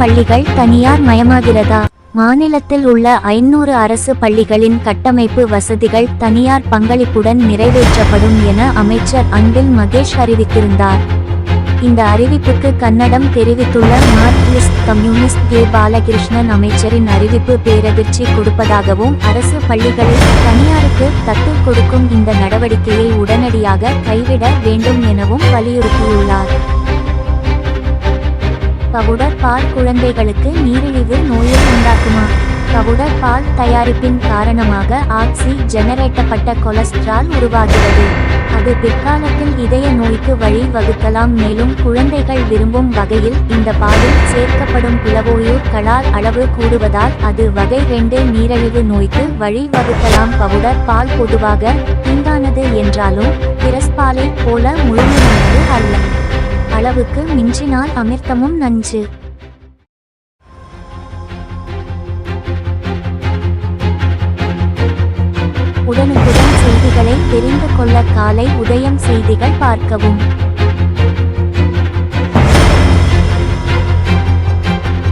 பள்ளிகள் தனியார் மயமாகிறதா? மாநிலத்தில் உள்ள 500 அரசு பள்ளிகளின் கட்டமைப்பு வசதிகள் தனியார் பங்களிப்புடன் நிறைவேற்றப்படும் என அமைச்சர் அன்பில் மகேஷ் அறிவித்திருந்தார். இந்த அறிவிப்புக்கு கன்னடம் தெரிவித்துள்ள மார்க்சிஸ்ட் கம்யூனிஸ்ட் கே. பாலகிருஷ்ணன், அமைச்சரின் அறிவிப்பு பேரதிர்ச்சி கொடுப்பதாகவும், அரசு பள்ளிகளில் தனியாருக்கு தத்து கொடுக்கும் இந்த நடவடிக்கையை உடனடியாக கைவிட வேண்டும் எனவும் வலியுறுத்தியுள்ளார். பவுடர் பால் குழந்தைகளுக்கு நீரிழிவு நோயை உண்டாக்குமா? பவுடர் பால் தயாரிப்பின் காரணமாக ஆக்சி ஜெனரேட்டப்பட்ட கொலஸ்ட்ரால் உருவாகிறது. அது பிற்காலத்தில் இதய நோய்க்கு வழி வகுக்கலாம். மேலும் குழந்தைகள் விரும்பும் வகையில் இந்த பாலில் சேர்க்கப்படும் பிளவோயூர் களால் அளவு கூடுவதால் அது வகை 2 நீரிழிவு நோய்க்கு வழி வகுக்கலாம். பவுடர் பால் பொதுவாக தீங்கானது என்றாலும் பிரஸ்பாலை போல முழுமையானது அல்ல. அளவுக்கு மிஞ்சினால் அமிர்தமும் நஞ்சு. உடனுக்குடன் செய்திகளை தெரிந்து கொள்ள காலை உதயம் செய்திகள் பார்க்கவும்.